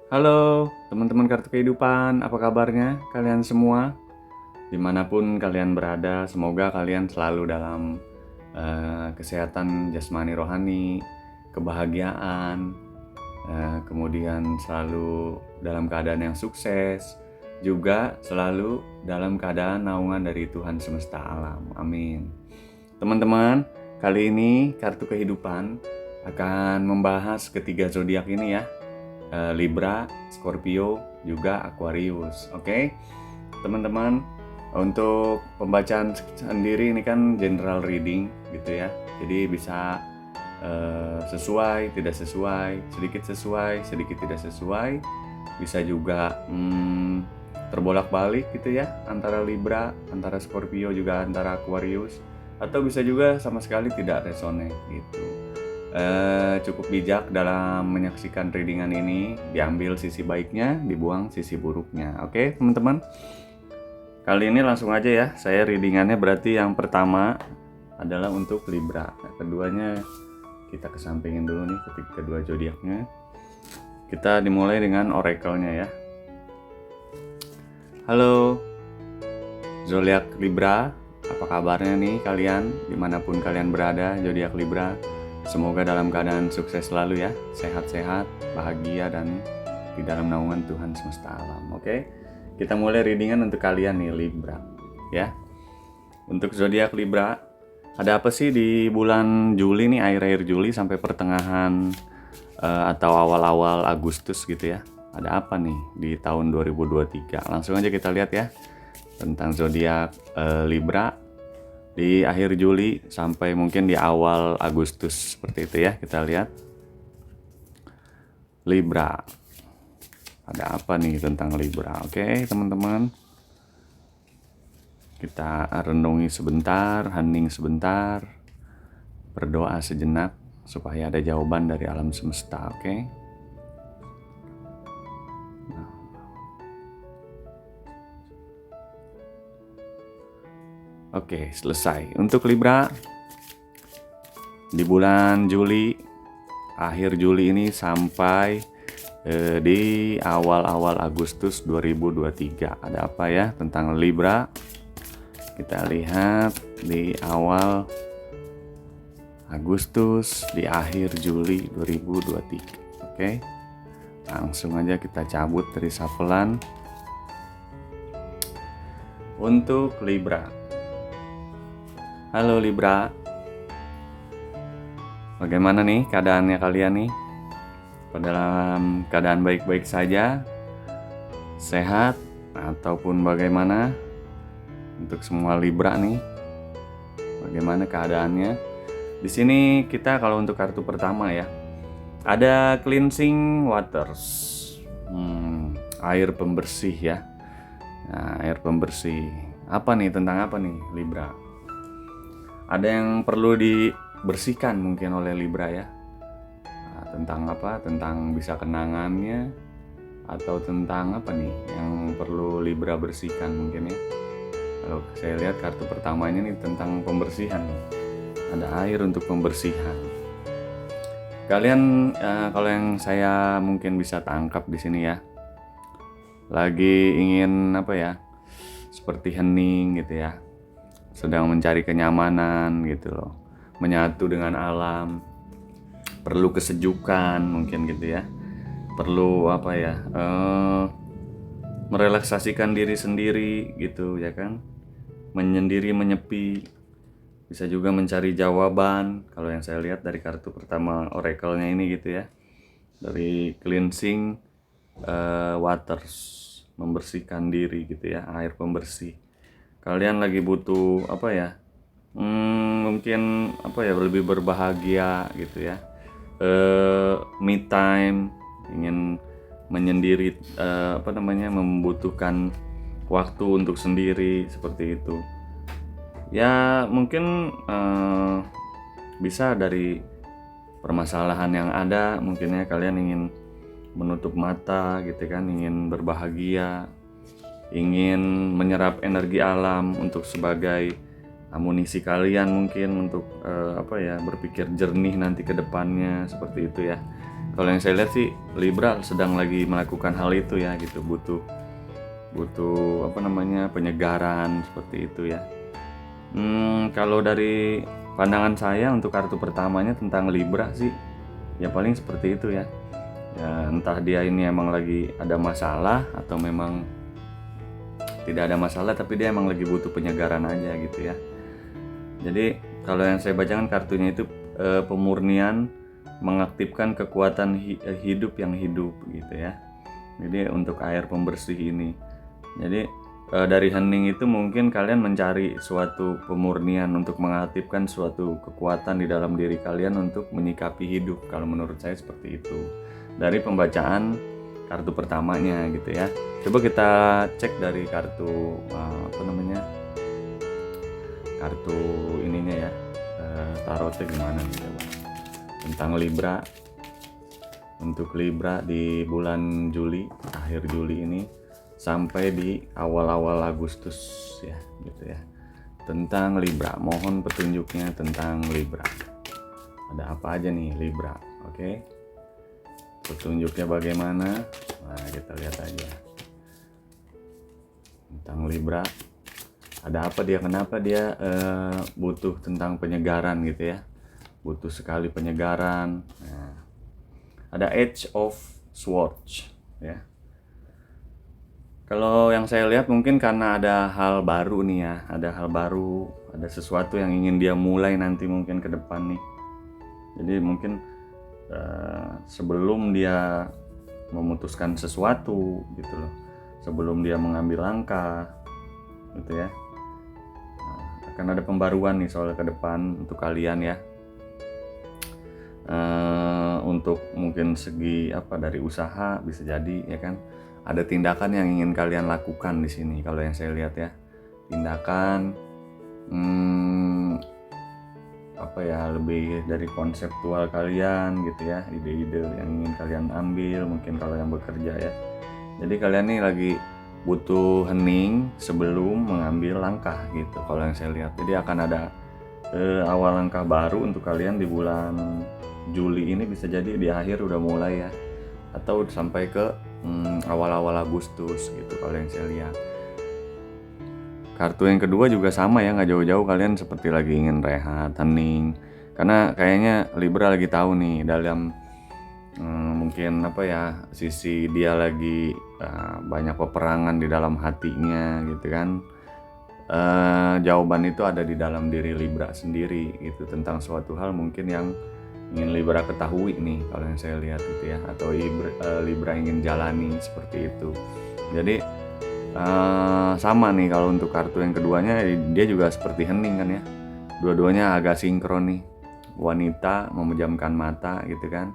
Halo teman-teman kartu kehidupan, apa kabarnya kalian semua? Dimanapun kalian berada, semoga kalian selalu dalam kesehatan jasmani rohani, kebahagiaan, kemudian selalu dalam keadaan yang sukses, juga selalu dalam keadaan naungan dari Tuhan semesta alam. Amin. Teman-teman, kali ini kartu kehidupan akan membahas ketiga zodiak ini ya. Libra, Scorpio, juga Aquarius. Oke, teman-teman, untuk pembacaan sendiri ini kan general reading gitu ya. Jadi bisa sesuai, tidak sesuai, sedikit tidak sesuai. Bisa juga terbolak-balik gitu ya, antara Libra, antara Scorpio, juga antara Aquarius. Atau bisa juga sama sekali tidak resonate gitu. Cukup bijak dalam menyaksikan readingan ini, diambil sisi baiknya, dibuang sisi buruknya. Oke teman-teman, kali ini langsung aja ya, saya readingannya berarti yang pertama adalah untuk Libra, keduanya kita kesampingin dulu nih, kedua zodiaknya. Kita dimulai dengan oracle-nya ya. Halo zodiak Libra, apa kabarnya nih kalian dimanapun kalian berada, zodiak Libra? Semoga dalam keadaan sukses selalu ya, sehat-sehat, bahagia, dan di dalam naungan Tuhan semesta alam. Oke, kita mulai readingan untuk kalian nih Libra ya. Untuk zodiak Libra, ada apa sih di bulan Juli nih, akhir-akhir Juli sampai pertengahan atau awal-awal Agustus gitu ya? Ada apa nih di tahun 2023? Langsung aja kita lihat ya tentang zodiak Libra di akhir Juli sampai mungkin di awal Agustus, seperti itu ya. Kita lihat Libra, ada apa nih tentang Libra. Oke teman-teman, kita renungi sebentar, hening sebentar, berdoa sejenak supaya ada jawaban dari alam semesta. Oke, selesai. Untuk Libra di bulan Juli, akhir Juli ini sampai di awal-awal Agustus 2023. Ada apa ya tentang Libra? Kita lihat di awal Agustus, di akhir Juli 2023. Oke, langsung aja kita cabut dari shuffle-an. Untuk Libra, halo Libra, bagaimana nih keadaannya kalian nih? Dalam keadaan baik-baik saja, sehat, ataupun bagaimana? Untuk semua Libra nih, bagaimana keadaannya? Di sini kita kalau untuk kartu pertama ya, ada cleansing waters, air pembersih ya. Nah, air pembersih. Apa nih, tentang apa nih Libra? Ada yang perlu dibersihkan mungkin oleh Libra ya. Nah, tentang apa? Tentang bisa kenangannya, atau tentang apa nih yang perlu Libra bersihkan mungkin ya. Kalau saya lihat kartu pertamanya nih tentang pembersihan nih. Ada air untuk pembersihan. Kalian kalau yang saya mungkin bisa tangkap di sini ya, lagi ingin apa ya? Seperti hening gitu ya. Sedang mencari kenyamanan gitu loh, menyatu dengan alam, perlu kesejukan mungkin gitu ya, perlu apa ya, merelaksasikan diri sendiri gitu ya kan, menyendiri, menyepi, bisa juga mencari jawaban. Kalau yang saya lihat dari kartu pertama oracle-nya ini gitu ya, dari cleansing waters, membersihkan diri gitu ya, air pembersih. Kalian lagi butuh apa ya, mungkin apa ya, lebih berbahagia gitu ya, me time, ingin menyendiri, membutuhkan waktu untuk sendiri, seperti itu ya. Mungkin bisa dari permasalahan yang ada, mungkin ya kalian ingin menutup mata gitu kan, ingin berbahagia, ingin menyerap energi alam untuk sebagai amunisi kalian mungkin untuk berpikir jernih nanti ke depannya, seperti itu ya. kalau yang saya lihat sih Libra sedang lagi melakukan hal itu ya gitu, butuh penyegaran seperti itu ya. Kalau dari pandangan saya untuk kartu pertamanya tentang Libra sih ya paling seperti itu ya. Ya entah dia ini emang lagi ada masalah atau memang tidak ada masalah, tapi dia emang lagi butuh penyegaran aja gitu ya. Jadi kalau yang saya bacakan kartunya itu pemurnian, mengaktifkan kekuatan hidup yang hidup gitu ya. Jadi untuk air pembersih ini. Jadi dari hening itu mungkin kalian mencari suatu pemurnian untuk mengaktifkan suatu kekuatan di dalam diri kalian untuk menyikapi hidup. Kalau menurut saya seperti itu. Dari pembacaan kartu pertamanya gitu ya. Coba kita cek dari kartu kartu ininya ya, tarotnya gimana nih coba tentang Libra. Untuk Libra di bulan Juli, akhir Juli ini sampai di awal-awal Agustus ya gitu ya, tentang Libra. Mohon petunjuknya tentang Libra, ada apa aja nih Libra. Oke, petunjuknya bagaimana? Nah, kita lihat aja tentang Libra. Ada apa dia, kenapa dia butuh tentang penyegaran gitu ya, butuh sekali penyegaran. Nah, ada Edge of Swords ya. Kalau yang saya lihat mungkin karena ada hal baru nih ya, ada hal baru, ada sesuatu yang ingin dia mulai nanti mungkin ke depan nih. Jadi mungkin sebelum dia memutuskan sesuatu gitu loh, sebelum dia mengambil langkah gitu ya, akan ada pembaruan nih soal ke depan untuk kalian ya. Untuk mungkin segi dari usaha bisa jadi ya kan, ada tindakan yang ingin kalian lakukan di sini kalau yang saya lihat ya, tindakan lebih dari konseptual kalian gitu ya, ide-ide yang ingin kalian ambil mungkin kalau yang bekerja ya. Jadi kalian nih lagi butuh hening sebelum mengambil langkah gitu kalau yang saya lihat. Jadi akan ada awal langkah baru untuk kalian di bulan Juli ini, bisa jadi di akhir udah mulai ya, atau sampai ke awal-awal Agustus gitu kalau yang saya lihat. Kartu yang kedua juga sama ya, nggak jauh-jauh, kalian seperti lagi ingin rehat, hening, karena kayaknya Libra lagi tahu nih dalam mungkin sisi dia lagi banyak peperangan di dalam hatinya gitu kan. Jawaban itu ada di dalam diri Libra sendiri gitu, tentang suatu hal mungkin yang ingin Libra ketahui nih kalau yang saya lihat gitu ya, atau Libra ingin jalani seperti itu. Jadi sama nih kalau untuk kartu yang keduanya, dia juga seperti hening kan ya, dua-duanya agak sinkron nih. Wanita memejamkan mata gitu kan,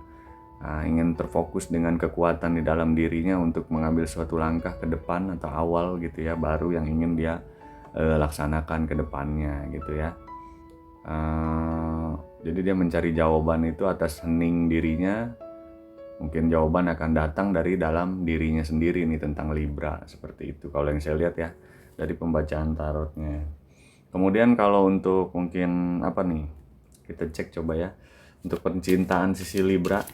ingin terfokus dengan kekuatan di dalam dirinya untuk mengambil suatu langkah ke depan atau awal gitu ya, baru yang ingin dia laksanakan ke depannya gitu ya. Jadi dia mencari jawaban itu atas hening dirinya. Mungkin jawaban akan datang dari dalam dirinya sendiri nih tentang Libra, seperti itu kalau yang saya lihat ya dari pembacaan tarotnya. Kemudian kalau untuk mungkin kita cek coba ya untuk percintaan sisi Libra.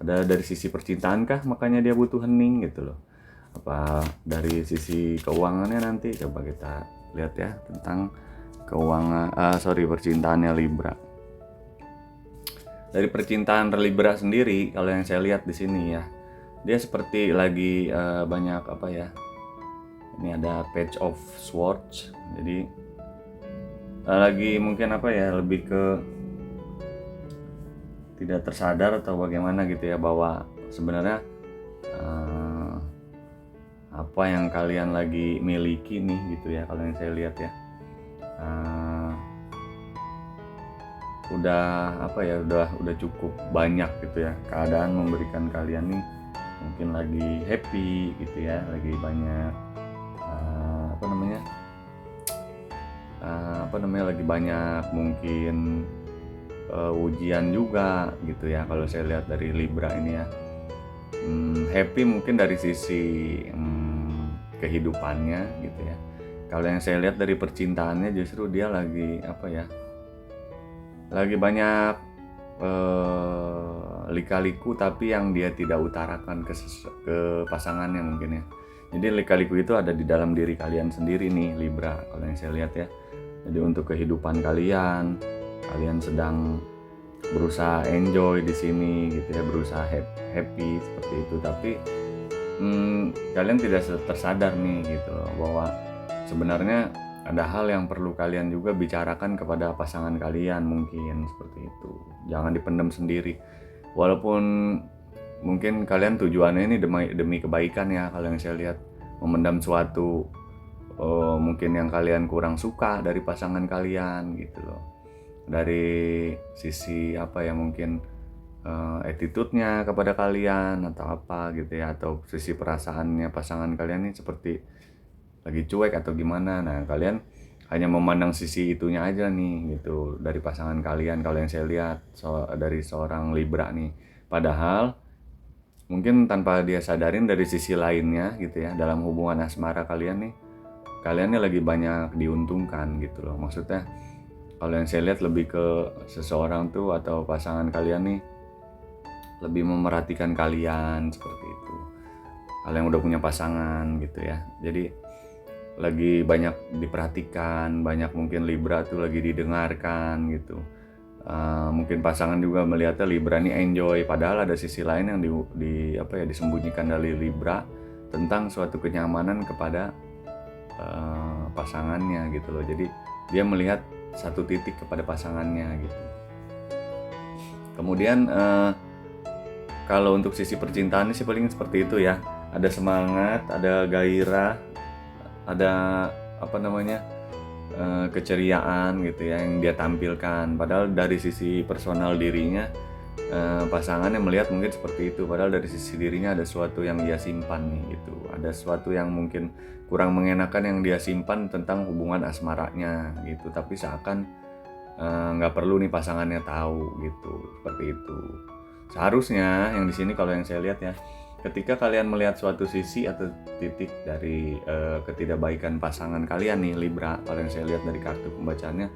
Ada dari sisi percintaan kah makanya dia butuh hening gitu loh, apa dari sisi keuangannya? Nanti coba kita lihat ya tentang percintaannya Libra. Dari percintaan Libra sendiri kalau yang saya lihat di sini ya, dia seperti lagi banyak ini ada Page of Swords. Jadi lagi mungkin lebih ke tidak tersadar atau bagaimana gitu ya, bahwa sebenarnya apa yang kalian lagi miliki nih gitu ya, kalau yang saya lihat ya udah cukup banyak gitu ya, keadaan memberikan kalian nih mungkin lagi happy gitu ya, lagi banyak lagi banyak mungkin ujian juga gitu ya kalau saya lihat dari Libra ini ya. Happy mungkin dari sisi kehidupannya gitu ya. Kalau yang saya lihat dari percintaannya justru dia lagi lagi banyak lika-liku tapi yang dia tidak utarakan ke pasangannya mungkin ya. Jadi lika-liku itu ada di dalam diri kalian sendiri nih Libra kalau yang saya lihat ya. Jadi untuk kehidupan kalian sedang berusaha enjoy di sini gitu ya, berusaha happy seperti itu. Tapi kalian tidak tersadar nih gitu loh, bahwa sebenarnya ada hal yang perlu kalian juga bicarakan kepada pasangan kalian mungkin seperti itu. Jangan dipendam sendiri. Walaupun mungkin kalian tujuannya ini demi kebaikan ya, kalau yang saya lihat memendam suatu mungkin yang kalian kurang suka dari pasangan kalian gitu loh. Dari sisi apa ya, mungkin attitude-nya kepada kalian atau apa gitu ya, atau sisi perasaannya pasangan kalian ini seperti lagi cuek atau gimana. Nah, kalian hanya memandang sisi itunya aja nih gitu dari pasangan kalian kalau yang saya lihat dari seorang Libra nih. Padahal mungkin tanpa dia sadarin dari sisi lainnya gitu ya, dalam hubungan asmara kalian nih lagi banyak diuntungkan gitu loh. Maksudnya kalau yang saya lihat lebih ke seseorang tuh atau pasangan kalian nih lebih memerhatikan kalian seperti itu. Kalian udah punya pasangan gitu ya, jadi lagi banyak diperhatikan, banyak mungkin Libra tuh lagi didengarkan gitu. Mungkin pasangan juga melihatnya Libra nih enjoy, padahal ada sisi lain yang disembunyikan dari Libra tentang suatu kenyamanan kepada pasangannya gitu loh. Jadi dia melihat satu titik kepada pasangannya gitu. Kemudian kalau untuk sisi percintaan sih paling seperti itu ya. Ada semangat, ada gairah, ada keceriaan gitu ya yang dia tampilkan. Padahal dari sisi personal dirinya pasangannya melihat mungkin seperti itu. Padahal dari sisi dirinya ada sesuatu yang dia simpan nih gitu. Ada sesuatu yang mungkin kurang mengenakan yang dia simpan tentang hubungan asmaranya gitu. Tapi seakan nggak perlu nih pasangannya tahu gitu, seperti itu. Seharusnya yang di sini kalau yang saya lihat ya, ketika kalian melihat suatu sisi atau titik dari ketidakbaikan pasangan kalian nih Libra, kalau yang saya lihat dari kartu pembacaannya,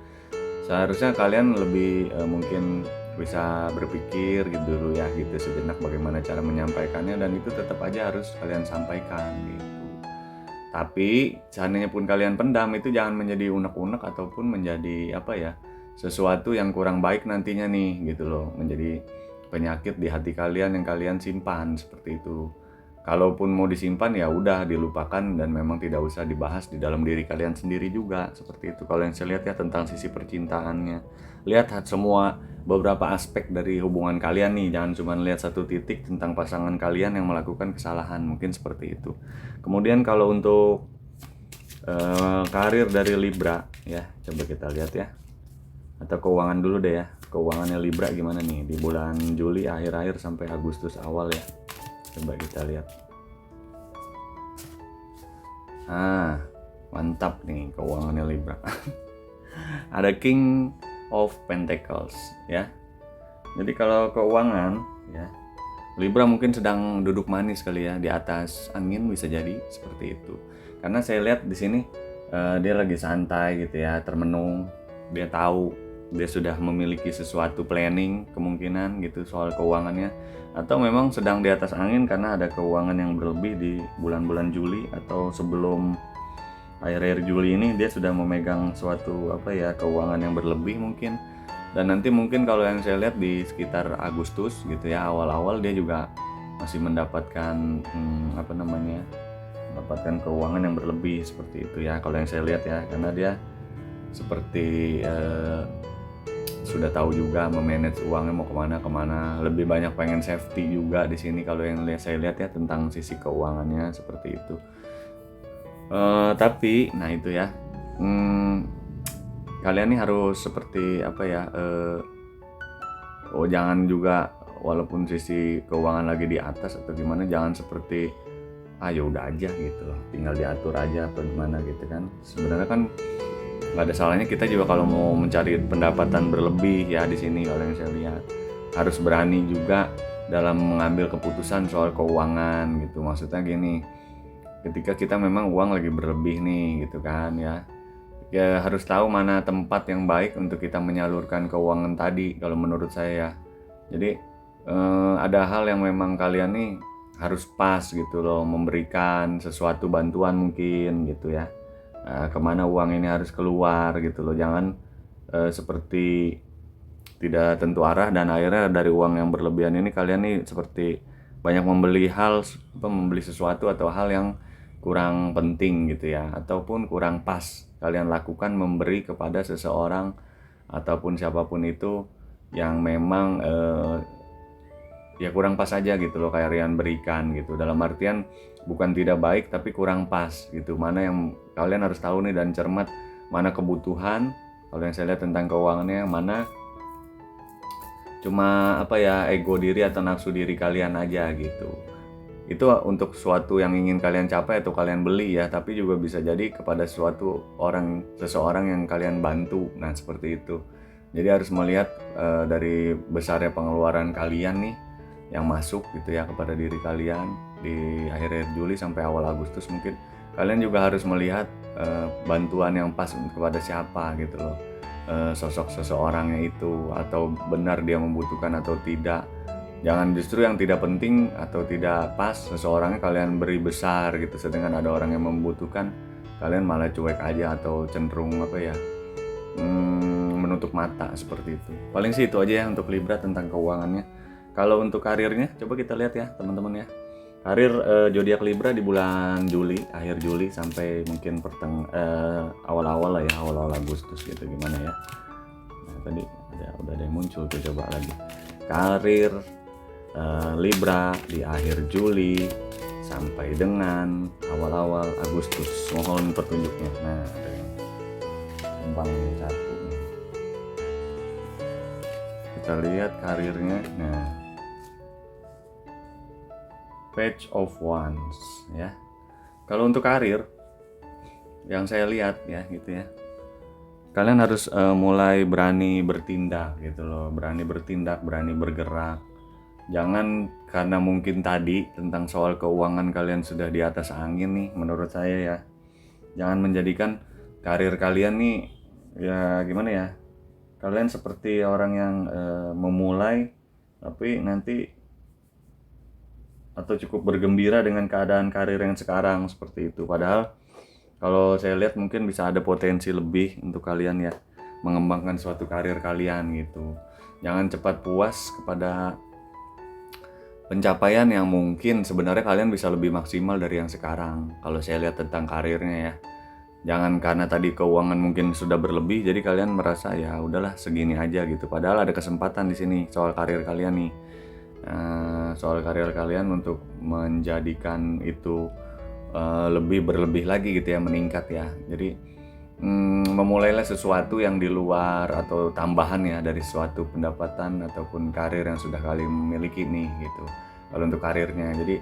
seharusnya kalian lebih mungkin bisa berpikir gitu dulu ya gitu sejenak bagaimana cara menyampaikannya, dan itu tetap aja harus kalian sampaikan gitu. Tapi seandainya pun kalian pendam, itu jangan menjadi unek-unek ataupun menjadi sesuatu yang kurang baik nantinya nih gitu loh, menjadi penyakit di hati kalian yang kalian simpan seperti itu. Kalaupun mau disimpan ya udah dilupakan dan memang tidak usah dibahas di dalam diri kalian sendiri juga seperti itu. Kalau yang saya lihat ya tentang sisi percintaannya, lihat semua beberapa aspek dari hubungan kalian nih, jangan cuma lihat satu titik tentang pasangan kalian yang melakukan kesalahan, mungkin seperti itu. Kemudian kalau untuk karir dari Libra ya, coba kita lihat ya, atau keuangan dulu deh ya. Keuangannya Libra gimana nih di bulan Juli akhir-akhir sampai Agustus awal ya. Coba kita lihat. Mantap nih keuangannya Libra. Ada King of Pentacles ya. Jadi kalau keuangan ya, Libra mungkin sedang duduk manis kali ya di atas angin, bisa jadi seperti itu. Karena saya lihat di sini dia lagi santai gitu ya, termenung. Dia tahu dia sudah memiliki sesuatu planning kemungkinan gitu soal keuangannya, atau memang sedang di atas angin karena ada keuangan yang berlebih di bulan-bulan Juli, atau sebelum akhir-akhir Juli ini dia sudah memegang suatu keuangan yang berlebih mungkin. Dan nanti mungkin kalau yang saya lihat di sekitar Agustus gitu ya, awal-awal dia juga masih mendapatkan mendapatkan keuangan yang berlebih seperti itu ya kalau yang saya lihat ya, karena dia seperti sudah tahu juga memanage uangnya mau kemana, lebih banyak pengen safety juga di sini kalau yang saya lihat ya tentang sisi keuangannya seperti itu. Tapi nah itu ya, kalian nih harus seperti jangan juga walaupun sisi keuangan lagi di atas atau gimana, jangan seperti ya udah aja gitu loh, tinggal diatur aja atau gimana gitu kan. Sebenarnya kan nggak ada salahnya kita juga kalau mau mencari pendapatan berlebih ya di sini kalau yang saya lihat. Harus berani juga dalam mengambil keputusan soal keuangan gitu. Maksudnya gini, ketika kita memang uang lagi berlebih nih gitu kan ya harus tahu mana tempat yang baik untuk kita menyalurkan keuangan tadi kalau menurut saya ya. Jadi ada hal yang memang kalian nih harus pas gitu loh, memberikan sesuatu bantuan mungkin gitu ya. Kemana uang ini harus keluar gitu loh, jangan seperti tidak tentu arah dan akhirnya dari uang yang berlebihan ini kalian nih seperti banyak membeli sesuatu atau hal yang kurang penting gitu ya, ataupun kurang pas kalian lakukan memberi kepada seseorang ataupun siapapun itu yang memang ya kurang pas aja gitu loh kalian berikan gitu, dalam artian bukan tidak baik tapi kurang pas gitu. Mana yang kalian harus tahu nih dan cermat, mana kebutuhan kalau yang saya lihat tentang keuangannya, mana cuma apa ya, ego diri atau nafsu diri kalian aja gitu. Itu untuk sesuatu yang ingin kalian capai atau kalian beli ya, tapi juga bisa jadi kepada seseorang yang kalian bantu. Nah, seperti itu. Jadi harus melihat dari besarnya pengeluaran kalian nih yang masuk gitu ya kepada diri kalian di akhir Juli sampai awal Agustus. Mungkin kalian juga harus melihat bantuan yang pas kepada siapa gitu loh. Sosok seseorangnya itu, atau benar dia membutuhkan atau tidak. Jangan justru yang tidak penting atau tidak pas seseorangnya kalian beri besar gitu, sedangkan ada orang yang membutuhkan kalian malah cuek aja atau cenderung apa ya, menutup mata seperti itu. Paling sih itu aja ya untuk Libra tentang keuangannya. Kalau untuk karirnya coba kita lihat ya teman-teman ya. Karir zodiak Libra di bulan Juli, akhir Juli sampai mungkin awal-awal lah ya, awal-awal Agustus gitu, gimana ya. Nah, tadi udah ada yang muncul tuh, coba lagi. Karir Libra di akhir Juli sampai dengan awal-awal Agustus. Mohon petunjuknya. Nah, ada yang kembang satu nih. Kita lihat karirnya. Nah, Page of Wands ya. Kalau untuk karir yang saya lihat ya gitu ya, kalian harus mulai berani bertindak gitu loh, berani bertindak, berani bergerak. Jangan karena mungkin tadi tentang soal keuangan kalian sudah di atas angin nih, menurut saya ya. Jangan menjadikan karir kalian nih ya gimana ya, kalian seperti orang yang memulai tapi nanti atau cukup bergembira dengan keadaan karir yang sekarang seperti itu. Padahal kalau saya lihat mungkin bisa ada potensi lebih untuk kalian ya, mengembangkan suatu karir kalian gitu. Jangan cepat puas kepada pencapaian yang mungkin sebenarnya kalian bisa lebih maksimal dari yang sekarang. Kalau saya lihat tentang karirnya ya, jangan karena tadi keuangan mungkin sudah berlebih jadi kalian merasa ya udahlah segini aja gitu. Padahal ada kesempatan di sini soal karir kalian nih. Soal karir kalian untuk menjadikan itu lebih berlebih lagi gitu ya, meningkat ya. Jadi memulailah sesuatu yang di luar atau tambahan ya dari suatu pendapatan ataupun karir yang sudah kalian miliki nih gitu. Kalau untuk karirnya, jadi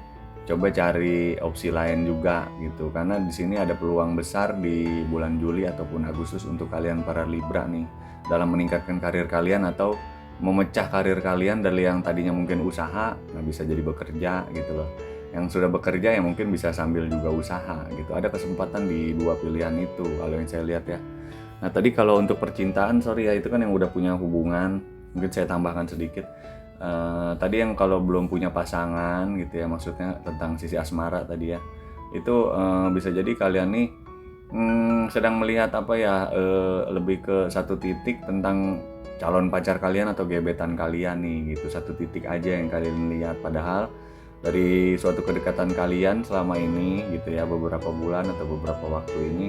coba cari opsi lain juga gitu, karena di sini ada peluang besar di bulan Juli ataupun Agustus untuk kalian para Libra nih dalam meningkatkan karir kalian atau memecah karir kalian dari yang tadinya mungkin usaha, nah bisa jadi bekerja gitu loh. Yang sudah bekerja ya mungkin bisa sambil juga usaha gitu. Ada kesempatan di dua pilihan itu kalau yang saya lihat ya. Nah tadi kalau untuk percintaan, sorry ya, itu kan yang udah punya hubungan. Mungkin saya tambahkan sedikit. Tadi yang kalau belum punya pasangan gitu ya, maksudnya tentang sisi asmara tadi ya. Itu bisa jadi kalian nih sedang melihat apa ya, lebih ke satu titik tentang calon pacar kalian atau gebetan kalian nih gitu. Satu titik aja yang kalian lihat, padahal dari suatu kedekatan kalian selama ini gitu ya, beberapa bulan atau beberapa waktu ini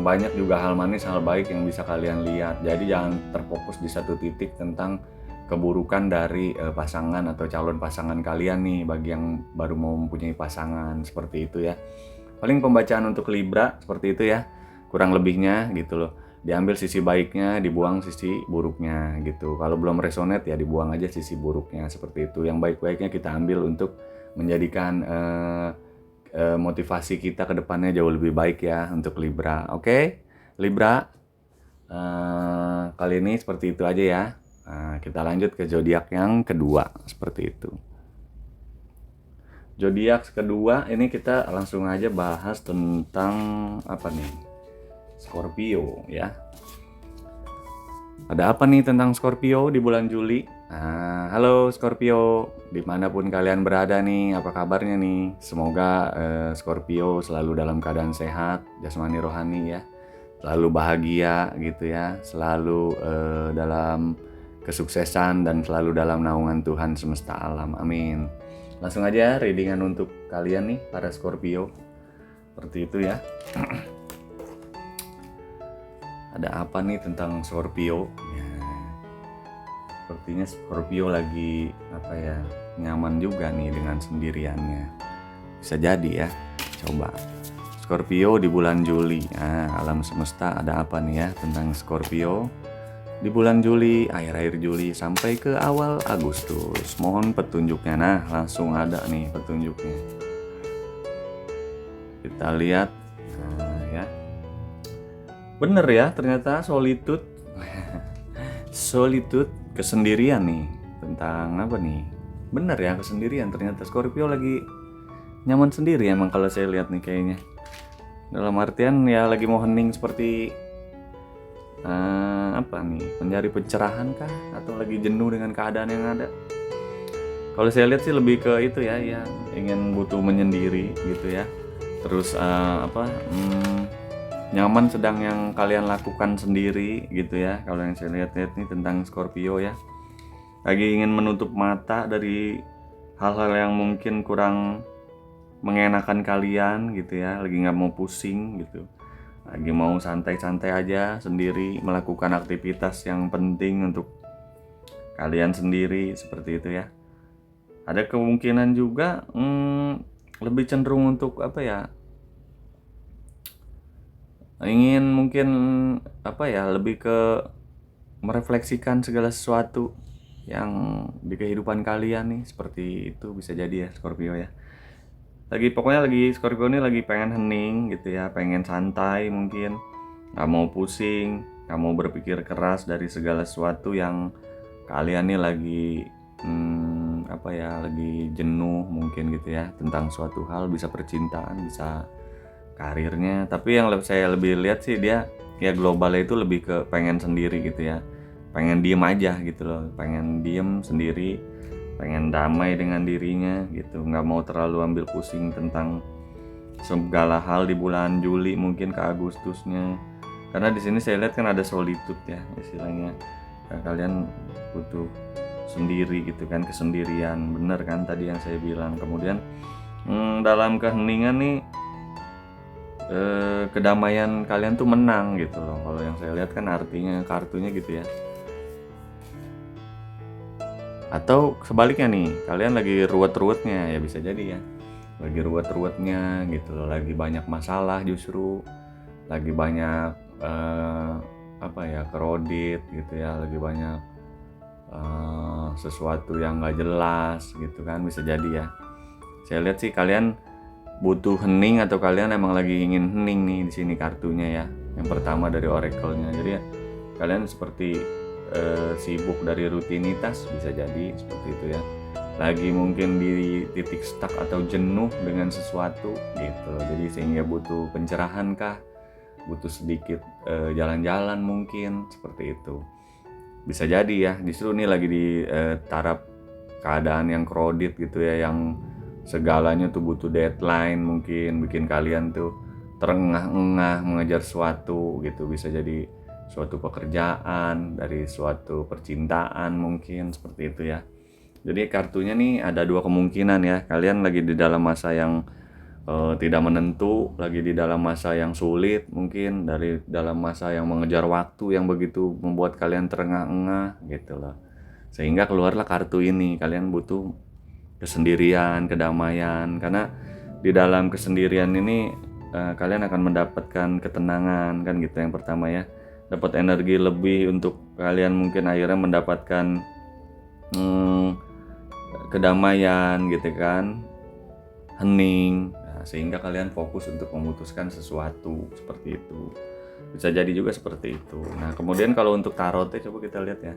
banyak juga hal manis, hal baik yang bisa kalian lihat. Jadi jangan terfokus di satu titik tentang keburukan dari pasangan atau calon pasangan kalian nih, bagi yang baru mau mempunyai pasangan seperti itu ya. Paling pembacaan untuk Libra seperti itu ya, kurang lebihnya gitu loh. Diambil sisi baiknya, dibuang sisi buruknya gitu. Kalau belum resonate ya dibuang aja sisi buruknya seperti itu. Yang baik-baiknya kita ambil untuk menjadikan motivasi kita ke depannya jauh lebih baik ya untuk Libra. Oke, Libra, kali ini seperti itu aja ya. Kita lanjut ke zodiak yang kedua seperti itu. Zodiak kedua ini kita langsung aja bahas tentang apa nih? Scorpio ya. Ada apa nih tentang Scorpio di bulan Juli? Halo Scorpio, dimanapun kalian berada nih, apa kabarnya nih? Semoga Scorpio selalu dalam keadaan sehat, jasmani rohani ya, selalu bahagia gitu ya, selalu dalam kesuksesan dan selalu dalam naungan Tuhan semesta alam, amin. Langsung aja readingan untuk kalian nih, para Scorpio, seperti itu ya. Ada apa nih tentang Scorpio? Sepertinya Scorpio lagi nyaman juga nih dengan sendiriannya. Bisa jadi ya. Coba Scorpio di bulan Juli. Alam semesta ada apa nih ya tentang Scorpio di bulan Juli, akhir-akhir Juli sampai ke awal Agustus. Mohon petunjuknya. Nah, langsung ada nih petunjuknya. Kita lihat. Ya. Bener ya, ternyata solitude. Solitude, kesendirian nih. Tentang apa nih? Bener ya, kesendirian. Ternyata Scorpio lagi nyaman sendiri emang kalau saya lihat nih kayaknya. Dalam artian ya lagi mau hening seperti mencari pencerahan kah? Atau lagi jenuh dengan keadaan yang ada? Kalau saya lihat sih lebih ke itu ya, yang ingin butuh menyendiri gitu ya. Terus nyaman sedang yang kalian lakukan sendiri gitu ya. Kalau yang saya lihat-lihat nih tentang Scorpio ya, lagi ingin menutup mata dari hal-hal yang mungkin kurang mengenakan kalian gitu ya, lagi nggak mau pusing gitu, lagi mau santai-santai aja sendiri, melakukan aktivitas yang penting untuk kalian sendiri seperti itu ya. Ada kemungkinan juga lebih cenderung untuk ingin mungkin lebih ke merefleksikan segala sesuatu yang di kehidupan kalian nih, seperti itu bisa jadi ya Scorpio ya. Pokoknya Scorpio ini lagi pengen hening gitu ya, pengen santai mungkin, nggak mau pusing, nggak mau berpikir keras dari segala sesuatu yang kalian nih lagi lagi jenuh mungkin gitu ya, tentang suatu hal, bisa percintaan, bisa karirnya. Tapi yang saya lebih lihat sih dia ya globalnya itu lebih ke pengen sendiri gitu ya, pengen diem aja gitu loh, pengen diem sendiri, pengen damai dengan dirinya gitu, nggak mau terlalu ambil pusing tentang segala hal di bulan Juli mungkin ke Agustusnya. Karena di sini saya lihat kan ada solitude ya istilahnya, kalian butuh sendiri gitu kan, kesendirian, bener kan tadi yang saya bilang. Kemudian dalam keheningan nih kedamaian kalian tuh menang gitu loh. Kalau yang saya lihat kan artinya kartunya gitu ya. Atau sebaliknya nih, kalian lagi ruwet-ruwetnya, ya bisa jadi ya, lagi ruwet-ruwetnya gitu loh, lagi banyak masalah justru, lagi banyak kredit gitu ya, lagi banyak sesuatu yang nggak jelas gitu kan, bisa jadi ya. Saya lihat sih kalian butuh hening, atau kalian emang lagi ingin hening nih di sini kartunya ya. Yang pertama dari oracle-nya. Jadi ya, kalian seperti sibuk dari rutinitas, bisa jadi seperti itu ya. Lagi mungkin di titik stuck atau jenuh dengan sesuatu gitu. Jadi sehingga butuh pencerahan kah? Butuh sedikit jalan-jalan mungkin, seperti itu. Bisa jadi ya, justru ini lagi di taraf keadaan yang kredit gitu ya, yang segalanya tuh butuh deadline, mungkin bikin kalian tuh terengah-engah mengejar sesuatu gitu. Bisa jadi suatu pekerjaan, dari suatu percintaan mungkin, seperti itu ya. Jadi kartunya nih ada dua kemungkinan ya, kalian lagi di dalam masa yang tidak menentu, lagi di dalam masa yang sulit, mungkin dari dalam masa yang mengejar waktu yang begitu membuat kalian terengah-engah gitu loh. Sehingga keluarlah kartu ini, kalian butuh kesendirian, kedamaian, karena di dalam kesendirian ini kalian akan mendapatkan ketenangan kan gitu. Yang pertama ya, dapat energi lebih untuk kalian mungkin akhirnya mendapatkan kedamaian gitu kan, hening, sehingga kalian fokus untuk memutuskan sesuatu, seperti itu. Bisa jadi juga seperti itu. Nah kemudian kalau untuk tarotnya coba kita lihat ya,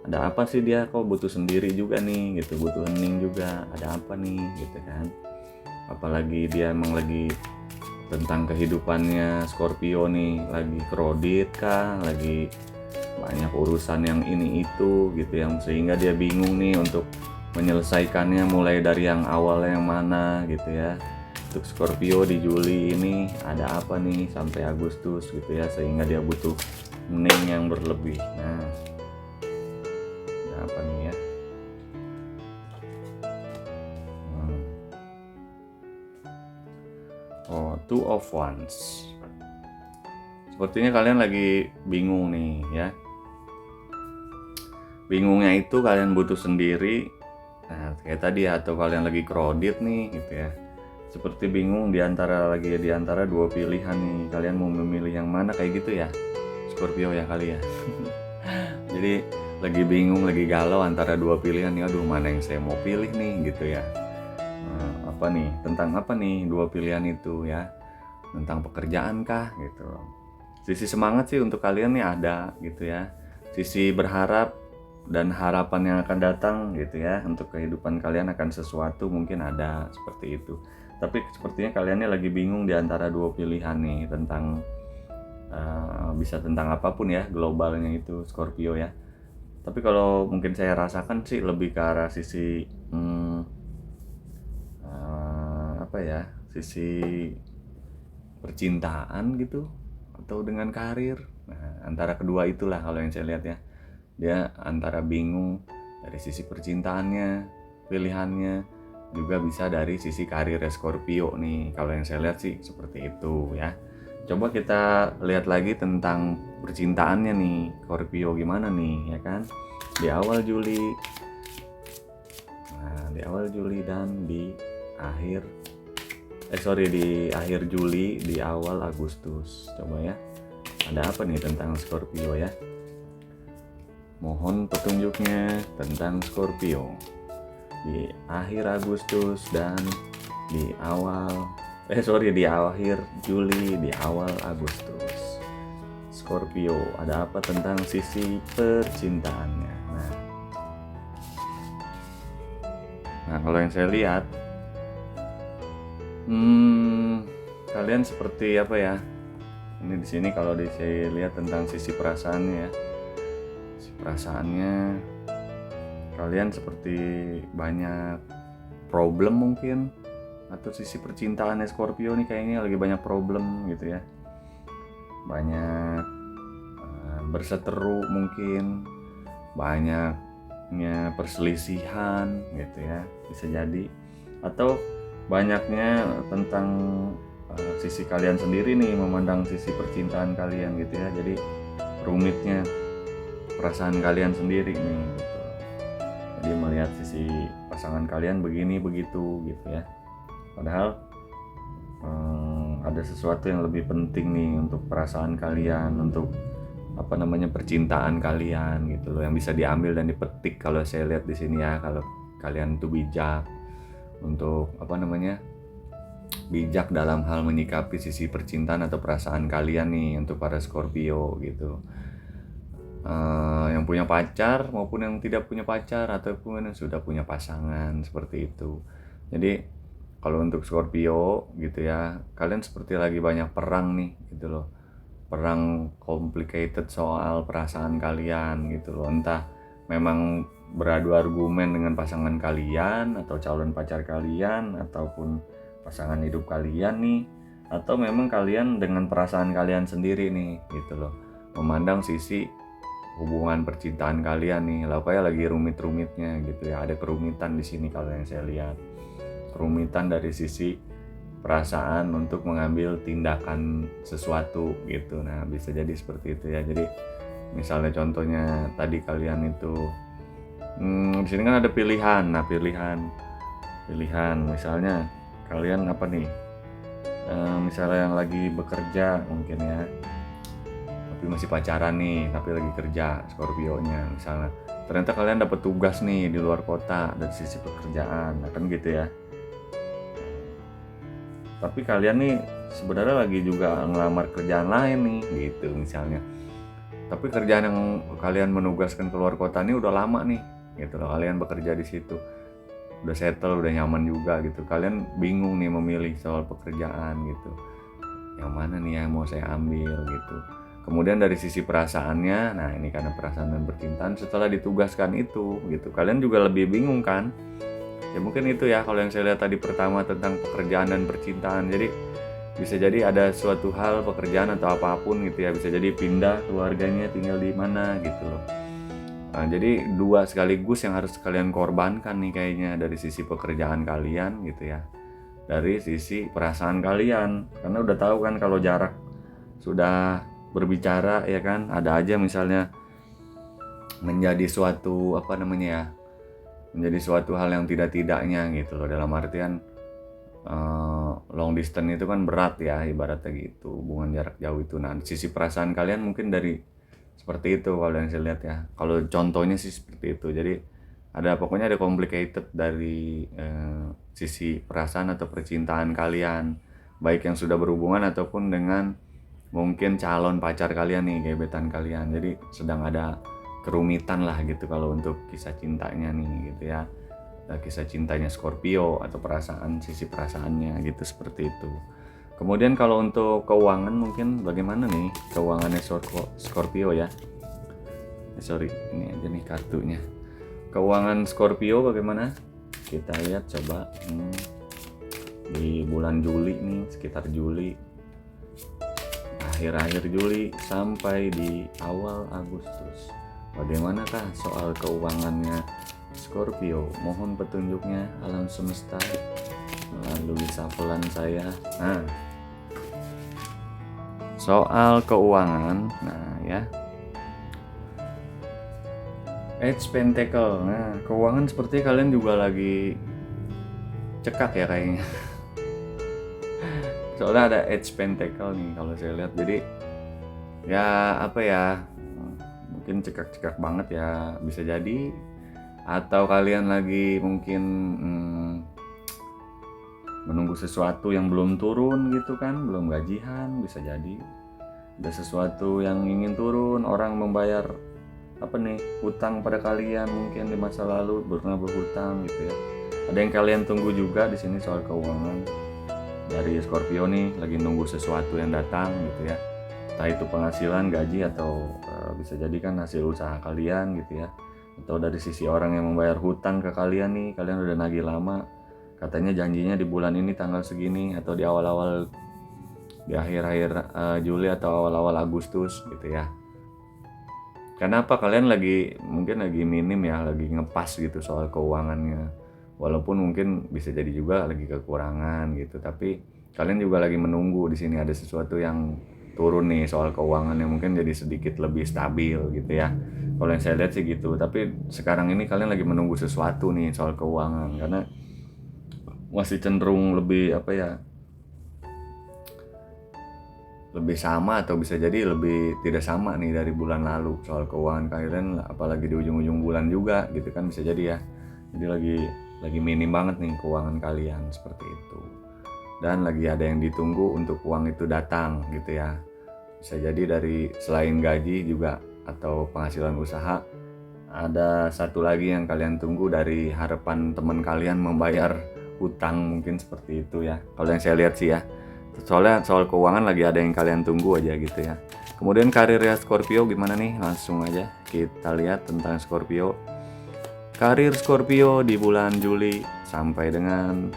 ada apa sih dia kok butuh sendiri juga nih gitu, butuh hening juga, ada apa nih gitu kan. Apalagi dia emang lagi tentang kehidupannya Scorpio nih, lagi kredit kah, lagi banyak urusan yang ini itu gitu, yang sehingga dia bingung nih untuk menyelesaikannya, mulai dari yang awal yang mana gitu ya. Untuk Scorpio di Juli ini ada apa nih sampai Agustus gitu ya, sehingga dia butuh ning yang berlebih. Nah, ada apa nih ya? Oh, Two of Wands. Sepertinya kalian lagi bingung nih ya. Bingungnya itu kalian butuh sendiri. Nah, kayak tadi ya, atau kalian lagi kredit nih gitu ya. Seperti bingung di antara dua pilihan nih. Kalian mau memilih yang mana, kayak gitu ya. Scorpio ya kali ya. Jadi lagi bingung, lagi galau antara dua pilihan nih. Aduh, mana yang saya mau pilih nih gitu ya. Nah, apa nih? Tentang apa nih dua pilihan itu ya? Tentang pekerjaan kah gitu. Sisi semangat sih untuk kalian nih ada gitu ya. Sisi berharap dan harapan yang akan datang gitu ya, untuk kehidupan kalian akan sesuatu mungkin ada seperti itu. Tapi sepertinya kalian ini lagi bingung di antara dua pilihan nih, tentang bisa tentang apapun ya, globalnya itu Scorpio ya. Tapi kalau mungkin saya rasakan sih lebih ke arah sisi apa ya, sisi percintaan gitu atau dengan karir. Nah, antara kedua itulah kalau yang saya lihat ya. Dia antara bingung dari sisi percintaannya, pilihannya, juga bisa dari sisi karir Scorpio nih. Kalau yang saya lihat sih seperti itu ya. Coba kita lihat lagi tentang percintaannya nih, Scorpio gimana nih ya kan? Di awal Juli. Nah, di awal Juli dan di akhir Juli, di awal Agustus. Coba ya. Ada apa nih tentang Scorpio ya? Mohon petunjuknya tentang Scorpio di akhir Agustus dan di akhir Juli, di awal Agustus. Scorpio, ada apa tentang sisi percintaannya? Nah, kalau yang saya lihat, kalian seperti apa ya? Ini di sini kalau saya lihat tentang sisi perasaannya ya. Perasaannya kalian seperti banyak problem mungkin, atau sisi percintaannya Scorpio nih kayaknya lagi banyak problem gitu ya, banyak berseteru mungkin, banyaknya perselisihan gitu ya, bisa jadi, atau banyaknya tentang sisi kalian sendiri nih memandang sisi percintaan kalian gitu ya, jadi rumitnya perasaan kalian sendiri nih gitu. Jadi melihat sisi pasangan kalian begini begitu gitu ya, padahal ada sesuatu yang lebih penting nih untuk perasaan kalian, untuk percintaan kalian gitu loh, yang bisa diambil dan dipetik kalau saya lihat di sini ya. Kalau kalian tuh bijak untuk bijak dalam hal menyikapi sisi percintaan atau perasaan kalian nih, untuk para Scorpio gitu. Yang punya pacar maupun yang tidak punya pacar, ataupun yang sudah punya pasangan, seperti itu. Jadi kalau untuk Scorpio gitu ya, kalian seperti lagi banyak perang nih gitu loh, perang complicated soal perasaan kalian gitu loh. Entah memang beradu argumen dengan pasangan kalian atau calon pacar kalian ataupun pasangan hidup kalian nih, atau memang kalian dengan perasaan kalian sendiri nih gitu loh, memandang sisi hubungan percintaan kalian nih lah, kayak lagi rumit-rumitnya gitu ya. Ada kerumitan di sini kalau yang saya lihat, kerumitan dari sisi perasaan untuk mengambil tindakan sesuatu gitu. Nah, bisa jadi seperti itu ya. Jadi misalnya contohnya tadi kalian itu di sini kan ada pilihan. Nah, pilihan misalnya kalian apa nih, misalnya yang lagi bekerja mungkin ya, tapi masih pacaran nih, tapi lagi kerja Scorpio-nya misalnya, ternyata kalian dapat tugas nih di luar kota dari sisi pekerjaan, nah kan gitu ya. Tapi kalian nih sebenarnya lagi juga ngelamar kerjaan lain nih gitu misalnya, tapi kerjaan yang kalian menugaskan ke luar kota ini udah lama nih gitu loh, kalian bekerja di situ udah settle, udah nyaman juga gitu. Kalian bingung nih memilih soal pekerjaan gitu, yang mana nih yang mau saya ambil gitu. Kemudian dari sisi perasaannya, nah ini karena perasaan dan percintaan setelah ditugaskan itu gitu, kalian juga lebih bingung kan? Ya mungkin itu ya kalau yang saya lihat tadi pertama tentang pekerjaan dan percintaan. Jadi bisa jadi ada suatu hal pekerjaan atau apapun gitu ya, bisa jadi pindah keluarganya tinggal di mana gitu loh. Nah, jadi dua sekaligus yang harus kalian korbankan nih kayaknya, dari sisi pekerjaan kalian gitu ya, dari sisi perasaan kalian, karena udah tahu kan kalau jarak sudah berbicara ya kan, ada aja misalnya menjadi suatu apa namanya ya, menjadi suatu hal yang tidak-tidaknya gitu loh, dalam artian long distance itu kan berat ya ibaratnya gitu, hubungan jarak jauh itu. Nah sisi perasaan kalian mungkin dari seperti itu kalau yang saya lihat ya, kalau contohnya sih seperti itu. Jadi ada pokoknya ada complicated dari sisi perasaan atau percintaan kalian, baik yang sudah berhubungan ataupun dengan mungkin calon pacar kalian nih, gebetan kalian. Jadi sedang ada kerumitan lah gitu kalau untuk kisah cintanya nih gitu ya. Kisah cintanya Scorpio atau perasaan, sisi perasaannya gitu, seperti itu. Kemudian kalau untuk keuangan mungkin bagaimana nih keuangannya Scorpio ya. Sorry, ini aja nih kartunya. Keuangan Scorpio bagaimana? Kita lihat coba di bulan Juli nih, sekitar Juli, akhir-akhir Juli sampai di awal Agustus. Bagaimanakah soal keuangannya Scorpio? Mohon petunjuknya alam semesta melalui safelan saya. Nah, soal keuangan, nah ya, Eight Pentacle. Nah, keuangan seperti kalian juga lagi cekak ya kayaknya. Soalnya ada Eight Pentacle nih kalau saya lihat. Jadi ya apa ya, mungkin cekak-cekak banget ya, bisa jadi. Atau kalian lagi mungkin menunggu sesuatu yang belum turun gitu kan, belum gajian, bisa jadi. Ada sesuatu yang ingin turun, orang membayar apa nih, hutang pada kalian mungkin di masa lalu pernah berhutang gitu ya. Ada yang kalian tunggu juga di sini soal keuangan dari Scorpio nih, lagi nunggu sesuatu yang datang gitu ya. Entah itu penghasilan, gaji, atau bisa jadi kan hasil usaha kalian gitu ya. Atau dari sisi orang yang membayar hutang ke kalian nih, kalian udah nagih lama, katanya janjinya di bulan ini tanggal segini, atau di awal-awal, di akhir-akhir Juli atau awal-awal Agustus gitu ya. Kenapa kalian mungkin lagi minim ya, lagi ngepas gitu soal keuangannya, walaupun mungkin bisa jadi juga lagi kekurangan gitu, tapi kalian juga lagi menunggu di sini ada sesuatu yang turun nih soal keuangan yang mungkin jadi sedikit lebih stabil gitu ya. Kalau yang saya lihat sih gitu, tapi sekarang ini kalian lagi menunggu sesuatu nih soal keuangan, karena masih cenderung lebih apa ya, lebih sama atau bisa jadi lebih tidak sama nih dari bulan lalu soal keuangan kalian, apalagi di ujung-ujung bulan juga gitu kan, bisa jadi ya. Jadi lagi minim banget nih keuangan kalian seperti itu. Dan lagi ada yang ditunggu untuk uang itu datang gitu ya. Bisa jadi dari selain gaji juga atau penghasilan usaha, ada satu lagi yang kalian tunggu dari harapan teman kalian membayar hutang, mungkin seperti itu ya. Kalau yang saya lihat sih ya. Soalnya soal keuangan lagi ada yang kalian tunggu aja gitu ya. Kemudian karirnya Scorpio gimana nih? Langsung aja kita lihat tentang Scorpio. Karir Scorpio di bulan Juli sampai dengan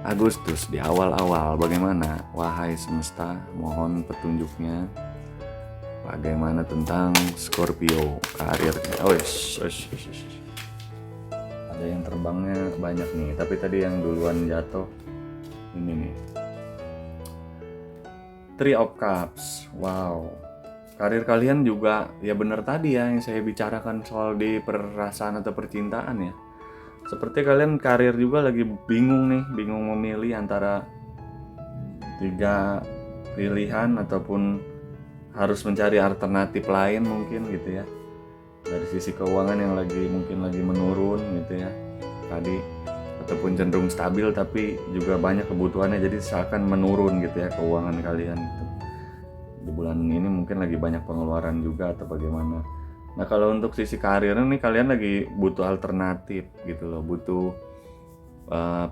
Agustus, di awal-awal bagaimana? Wahai semesta, mohon petunjuknya. Bagaimana tentang Scorpio karirnya? Ada yang terbangnya banyak nih, tapi tadi yang duluan jatuh ini nih. Three of Cups. Wow. Karir kalian juga ya benar tadi ya yang saya bicarakan soal di perasaan atau percintaan ya. Seperti kalian karir juga lagi bingung nih, bingung memilih antara 3 pilihan ataupun harus mencari alternatif lain mungkin gitu ya. Dari sisi keuangan yang mungkin lagi menurun gitu ya tadi, ataupun cenderung stabil tapi juga banyak kebutuhannya, jadi seakan menurun gitu ya keuangan kalian gitu. Di bulan ini mungkin lagi banyak pengeluaran juga atau bagaimana. Nah kalau untuk sisi karir nih kalian lagi butuh alternatif gitu loh, butuh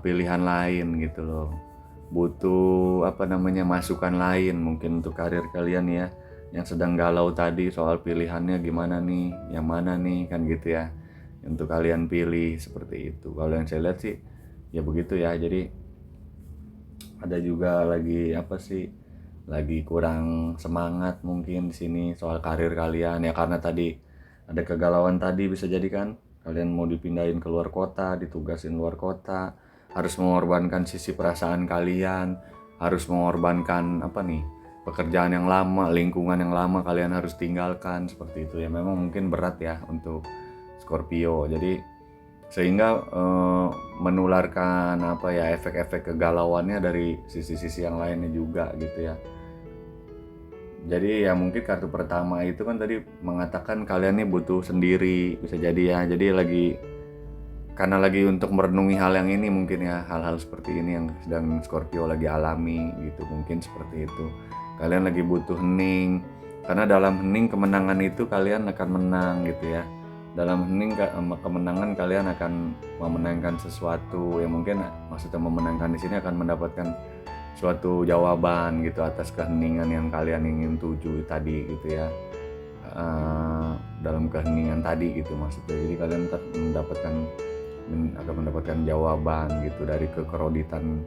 pilihan lain gitu loh, butuh masukan lain mungkin untuk karir kalian ya, yang sedang galau tadi soal pilihannya gimana nih, yang mana nih, kan gitu ya. Untuk kalian pilih seperti itu. Kalau yang saya lihat sih ya begitu ya. Jadi ada juga lagi apa sih? Lagi kurang semangat mungkin di sini soal karir kalian ya, karena tadi ada kegalauan tadi, bisa jadi kan kalian mau dipindahin ke luar kota, ditugasin luar kota, harus mengorbankan sisi perasaan kalian, harus mengorbankan apa nih, pekerjaan yang lama, lingkungan yang lama kalian harus tinggalkan, seperti itu ya. Memang mungkin berat ya untuk Scorpio. Jadi sehingga menularkan apa ya, efek-efek kegalauannya dari sisi-sisi yang lainnya juga gitu ya. Jadi ya mungkin kartu pertama itu kan tadi mengatakan kalian nih butuh sendiri, bisa jadi ya. Jadi karena lagi untuk merenungi hal yang ini mungkin ya, hal-hal seperti ini yang sedang Scorpio lagi alami gitu, mungkin seperti itu. Kalian lagi butuh hening, karena dalam hening kemenangan itu kalian akan menang gitu ya. Dalam hening kemenangan kalian akan memenangkan sesuatu yang mungkin, maksudnya memenangkan di sini akan mendapatkan suatu jawaban gitu atas keheningan yang kalian ingin tuju tadi gitu ya. Dalam keheningan tadi gitu maksudnya. Jadi kalian akan mendapatkan jawaban gitu dari kekeroditan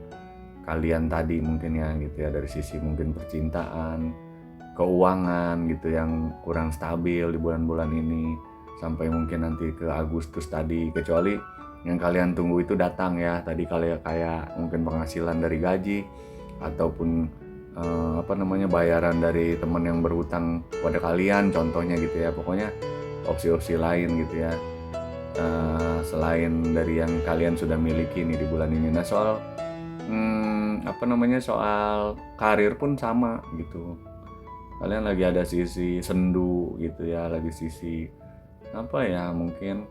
kalian tadi mungkin ya gitu ya, dari sisi mungkin percintaan, keuangan gitu yang kurang stabil di bulan-bulan ini sampai mungkin nanti ke Agustus tadi, kecuali yang kalian tunggu itu datang ya tadi, kayak mungkin penghasilan dari gaji ataupun bayaran dari teman yang berhutang pada kalian contohnya gitu ya. Pokoknya opsi-opsi lain gitu ya, selain dari yang kalian sudah miliki nih di bulan ini. Nah soal soal karir pun sama gitu, kalian lagi ada sisi sendu gitu ya, lagi sisi apa ya, mungkin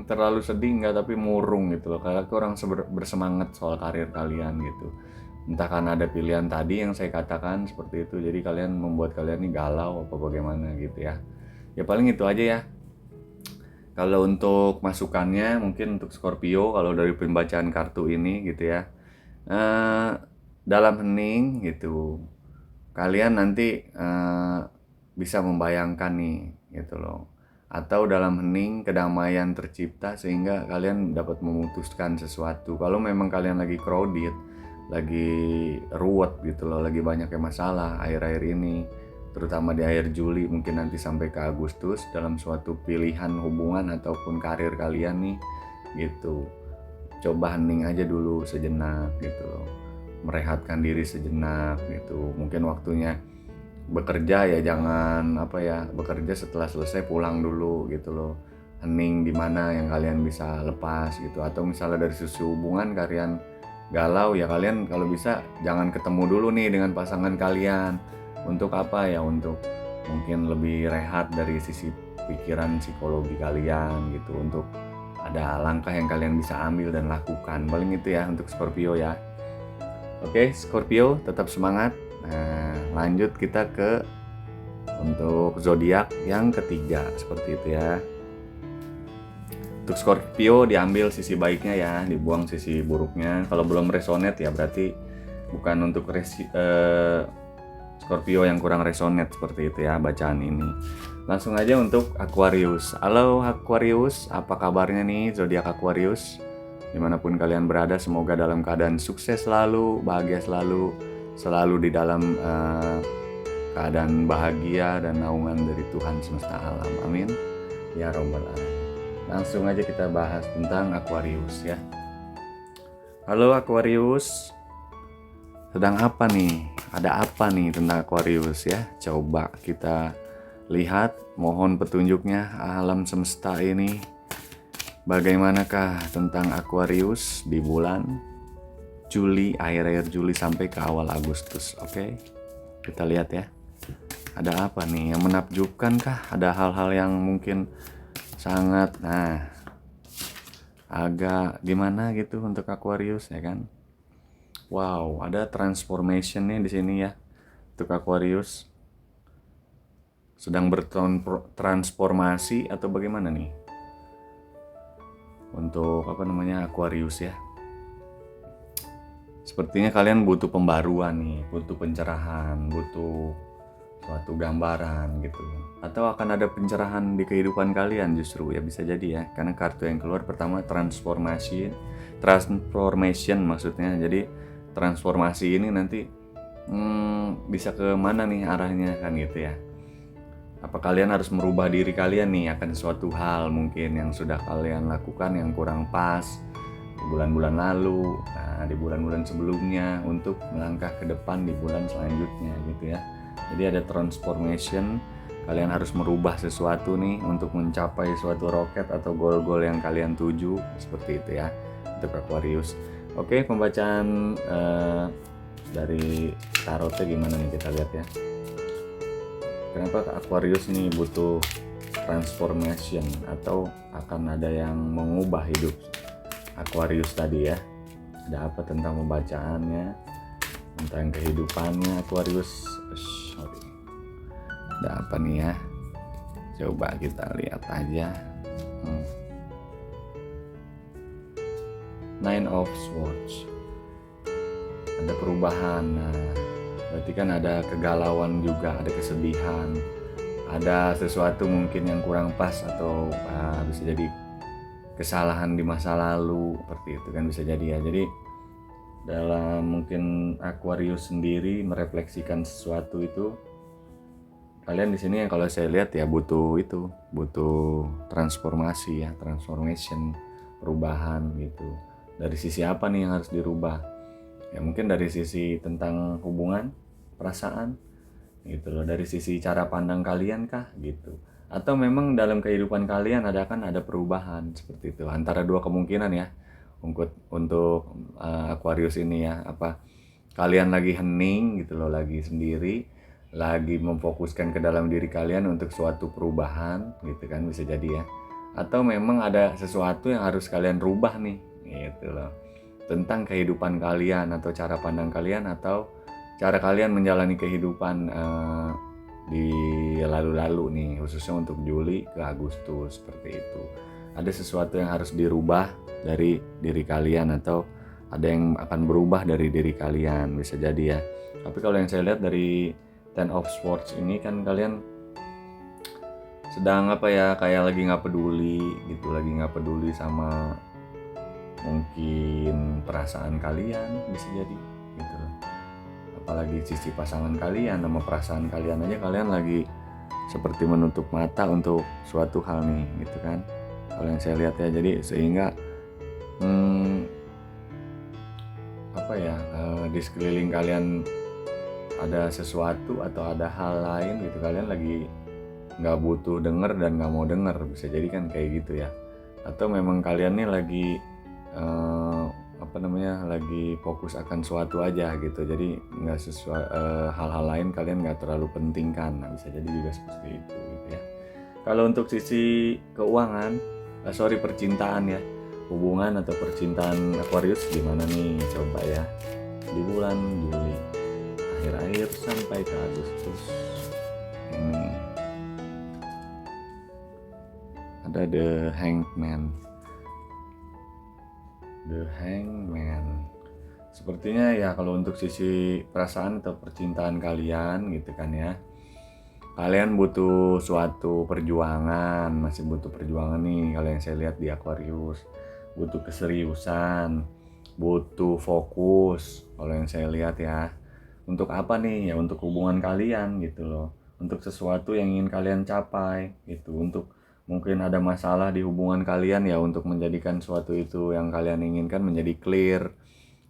terlalu sedih enggak, tapi murung gitu loh, karena kurang bersemangat soal karir kalian gitu. Entah karena ada pilihan tadi yang saya katakan seperti itu, jadi kalian membuat kalian nih galau apa bagaimana gitu ya. Ya paling itu aja ya. Kalau untuk masukannya mungkin untuk Scorpio, kalau dari pembacaan kartu ini gitu ya, dalam hening gitu, kalian nanti bisa membayangkan nih gitu loh, atau dalam hening kedamaian tercipta sehingga kalian dapat memutuskan sesuatu. Kalau memang kalian lagi crowded, lagi ruwet gitu loh, lagi banyak masalah akhir-akhir ini, terutama di akhir Juli mungkin nanti sampai ke Agustus, dalam suatu pilihan hubungan ataupun karir kalian nih gitu, coba hening aja dulu sejenak gitu loh, merehatkan diri sejenak gitu. Mungkin waktunya bekerja ya jangan bekerja setelah selesai pulang dulu gitu loh, hening di mana yang kalian bisa lepas gitu. Atau misalnya dari sisi hubungan kalian galau ya, kalian kalau bisa jangan ketemu dulu nih dengan pasangan kalian. Untuk apa ya, untuk mungkin lebih rehat dari sisi pikiran psikologi kalian gitu, untuk ada langkah yang kalian bisa ambil dan lakukan. Paling itu ya untuk Scorpio ya. Oke Scorpio, tetap semangat. Nah lanjut kita ke untuk zodiak yang ketiga, seperti itu ya. Untuk Scorpio diambil sisi baiknya ya, dibuang sisi buruknya. Kalau belum resonate ya berarti bukan untuk Scorpio yang kurang resonate, seperti itu ya bacaan ini. Langsung aja untuk Aquarius. Halo Aquarius, apa kabarnya nih zodiak Aquarius? Dimanapun kalian berada, semoga dalam keadaan sukses selalu, bahagia selalu, selalu di dalam keadaan bahagia dan naungan dari Tuhan semesta alam. Amin ya robbal alamin. Langsung aja kita bahas tentang Aquarius ya. Halo Aquarius, sedang apa nih? Ada apa nih tentang Aquarius ya? Coba kita lihat, mohon petunjuknya alam semesta ini. Bagaimanakah tentang Aquarius di bulan Juli, akhir-akhir Juli sampai ke awal Agustus. Oke, kita lihat ya. Ada apa nih yang menakjubkan kah? Ada hal-hal yang mungkin sangat agak gimana gitu untuk Aquarius ya kan. Wow, ada transformation nih di sini ya. Untuk Aquarius sedang bertransformasi atau bagaimana nih? Untuk Aquarius ya. Sepertinya kalian butuh pembaruan nih, butuh pencerahan, butuh suatu gambaran gitu, atau akan ada pencerahan di kehidupan kalian justru ya, bisa jadi ya, karena kartu yang keluar pertama transformation maksudnya. Jadi transformasi ini nanti bisa ke mana nih arahnya kan gitu ya. Apa kalian harus merubah diri kalian nih akan suatu hal mungkin yang sudah kalian lakukan yang kurang pas di bulan-bulan lalu, nah di bulan-bulan sebelumnya, untuk melangkah ke depan di bulan selanjutnya gitu ya. Jadi ada transformation, kalian harus merubah sesuatu nih untuk mencapai suatu roket atau goal-goal yang kalian tuju, seperti itu ya untuk Aquarius. Oke, pembacaan dari tarotnya gimana nih, kita lihat ya. Kenapa Aquarius nih butuh transformation atau akan ada yang mengubah hidup Aquarius tadi ya. Ada apa tentang pembacaannya, tentang kehidupannya Aquarius. Ada apa nih ya, coba kita lihat aja. Nine of Swords, ada perubahan. Nah, berarti kan ada kegalauan juga, ada kesedihan, ada sesuatu mungkin yang kurang pas, atau bisa jadi kesalahan di masa lalu, seperti itu kan bisa jadi ya. Jadi dalam mungkin Aquarius sendiri merefleksikan sesuatu itu, kalian di sini kalau saya lihat ya butuh transformasi ya, transformation, perubahan gitu. Dari sisi apa nih yang harus dirubah? Ya mungkin dari sisi tentang hubungan, perasaan gitu loh, dari sisi cara pandang kalian kah gitu, atau memang dalam kehidupan kalian ada perubahan, seperti itu. Antara dua kemungkinan ya untuk Aquarius ini ya. Apa kalian lagi hening gitu loh, lagi sendiri, lagi memfokuskan ke dalam diri kalian untuk suatu perubahan gitu kan, bisa jadi ya. Atau memang ada sesuatu yang harus kalian rubah nih gitu loh, tentang kehidupan kalian atau cara pandang kalian atau cara kalian menjalani kehidupan di lalu-lalu nih, khususnya untuk Juli ke Agustus, seperti itu. Ada sesuatu yang harus dirubah dari diri kalian, atau ada yang akan berubah dari diri kalian, bisa jadi ya. Tapi kalau yang saya lihat dari Ten of Swords ini kan kalian sedang apa ya, kayak lagi nggak peduli gitu, lagi nggak peduli sama mungkin perasaan kalian, bisa jadi gitu. Apalagi sisi pasangan kalian sama perasaan kalian aja, kalian lagi seperti menutup mata untuk suatu hal nih gitu kan, kalau yang saya lihat ya. Jadi sehingga di sekeliling kalian ada sesuatu atau ada hal lain gitu, kalian lagi nggak butuh denger dan nggak mau denger, bisa jadi kan kayak gitu ya. Atau memang kalian nih lagi lagi fokus akan suatu aja gitu, jadi nggak sesuai hal-hal lain kalian nggak terlalu pentingkan. Nah, bisa jadi juga seperti itu gitu ya. Kalau untuk sisi keuangan, percintaan ya, hubungan atau percintaan Aquarius gimana nih, coba ya di bulan Juli akhir-akhir sampai ke Agustus ini. Ada The Hangman. Sepertinya ya kalau untuk sisi perasaan atau percintaan kalian gitu kan ya, kalian butuh suatu perjuangan, masih butuh perjuangan nih kalau yang saya lihat di Aquarius. Butuh keseriusan, butuh fokus kalau yang saya lihat ya. Untuk apa nih ya, untuk hubungan kalian gitu loh, untuk sesuatu yang ingin kalian capai gitu. Untuk mungkin ada masalah di hubungan kalian ya, untuk menjadikan suatu itu yang kalian inginkan menjadi clear.